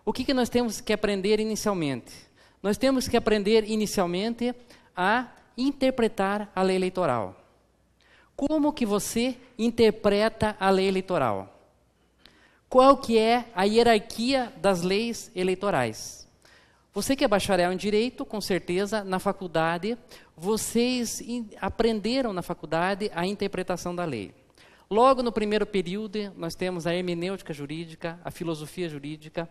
O que nós temos que aprender inicialmente? Nós temos que aprender inicialmente a interpretar a lei eleitoral. Como que você interpreta a lei eleitoral? Qual que é a hierarquia das leis eleitorais? Você que é bacharel em Direito, com certeza, na faculdade, vocês aprenderam na faculdade a interpretação da lei. Logo no primeiro período, nós temos a hermenêutica jurídica, a filosofia jurídica,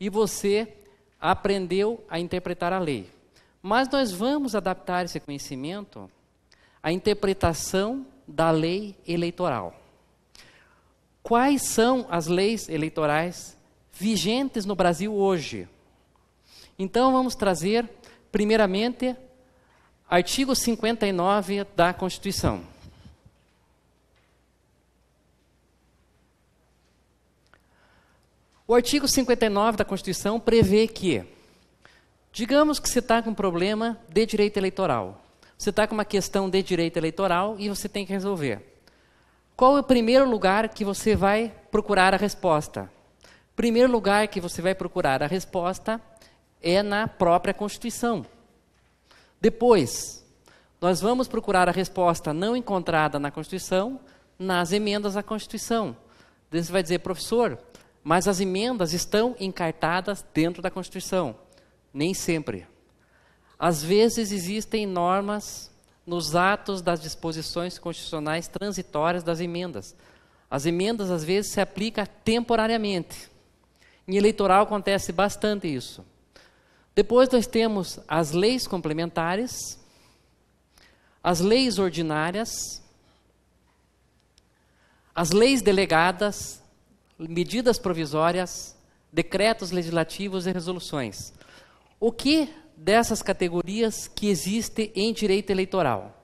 e você aprendeu a interpretar a lei. Mas nós vamos adaptar esse conhecimento à interpretação da lei eleitoral. Quais são as leis eleitorais vigentes no Brasil hoje? Então vamos trazer, primeiramente, artigo 59 da Constituição. O artigo 59 da Constituição prevê que, digamos que você está com um problema de direito eleitoral. Você está com uma questão de direito eleitoral e você tem que resolver. Qual é o primeiro lugar que você vai procurar a resposta? O primeiro lugar que você vai procurar a resposta é na própria Constituição. Depois, nós vamos procurar a resposta não encontrada na Constituição, nas emendas à Constituição. Daí você vai dizer, professor, mas as emendas estão encartadas dentro da Constituição. Nem sempre. Às vezes existem normas nos atos das disposições constitucionais transitórias das emendas. As emendas, às vezes, se aplicam temporariamente. Em eleitoral acontece bastante isso. Depois nós temos as leis complementares, as leis ordinárias, as leis delegadas, medidas provisórias, decretos legislativos e resoluções. O que dessas categorias que existe em direito eleitoral?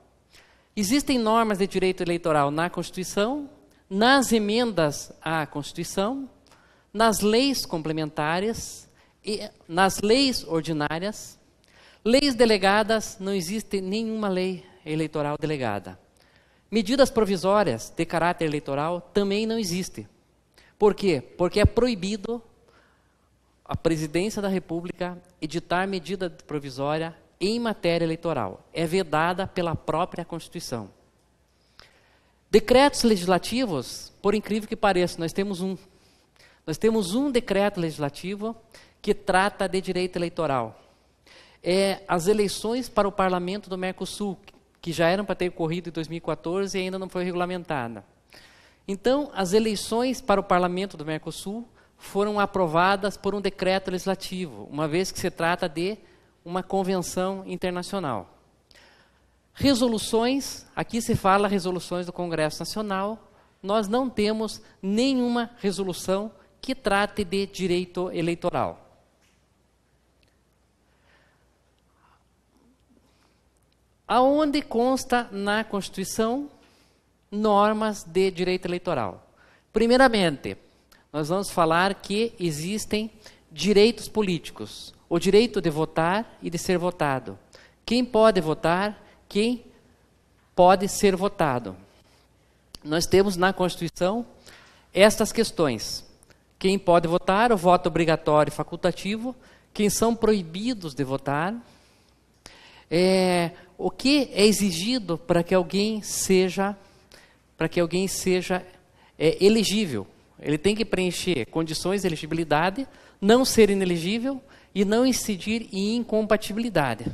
Existem normas de direito eleitoral na Constituição, nas emendas à Constituição, nas leis complementares, e nas leis ordinárias. Leis delegadas, não existe nenhuma lei eleitoral delegada. Medidas provisórias de caráter eleitoral também não existe. Por quê? Porque é proibido a Presidência da República editar medida provisória em matéria eleitoral. É vedada pela própria Constituição. Decretos legislativos, por incrível que pareça, nós temos um decreto legislativo que trata de direito eleitoral. É as eleições para o Parlamento do Mercosul, que já eram para ter ocorrido em 2014 e ainda não foi regulamentada. Então, as eleições para o Parlamento do Mercosul foram aprovadas por um decreto legislativo, uma vez que se trata de uma convenção internacional. Resoluções, aqui se fala resoluções do Congresso Nacional, nós não temos nenhuma resolução que trate de direito eleitoral. Aonde consta na Constituição normas de direito eleitoral? Primeiramente, nós vamos falar que existem direitos políticos, o direito de votar e de ser votado. Quem pode votar, quem pode ser votado. Nós temos na Constituição estas questões. Quem pode votar, o voto obrigatório e facultativo, quem são proibidos de votar, o que é exigido para que alguém seja elegível. Ele tem que preencher condições de elegibilidade, não ser inelegível e não incidir em incompatibilidade.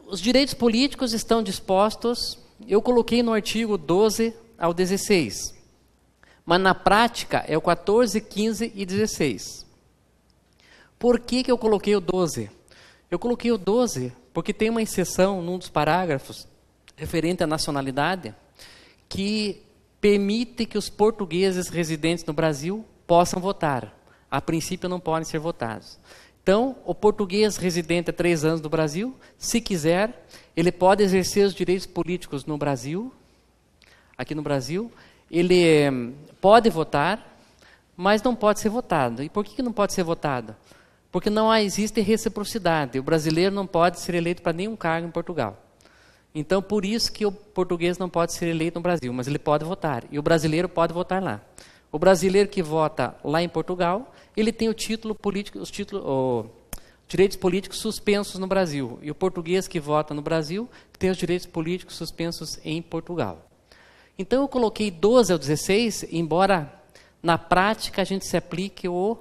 Os direitos políticos estão dispostos, eu coloquei no artigo 12 ao 16, mas na prática é o 14, 15 e 16. Por que eu coloquei o 12? Eu coloquei o 12 porque tem uma exceção num dos parágrafos referente à nacionalidade que permite que os portugueses residentes no Brasil possam votar. A princípio não podem ser votados. Então, o português residente há 3 anos no Brasil, se quiser, ele pode exercer os direitos políticos no Brasil, aqui no Brasil, ele pode votar, mas não pode ser votado. E por que não pode ser votado? Porque não existe reciprocidade. O brasileiro não pode ser eleito para nenhum cargo em Portugal. Então, por isso que o português não pode ser eleito no Brasil, mas ele pode votar. E o brasileiro pode votar lá. O brasileiro que vota lá em Portugal, ele tem o título político, direitos políticos suspensos no Brasil. E o português que vota no Brasil tem os direitos políticos suspensos em Portugal. Então eu coloquei 12 ao 16, embora na prática a gente se aplique o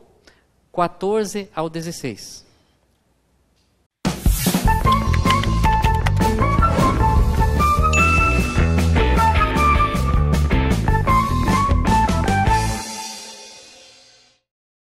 14 ao 16.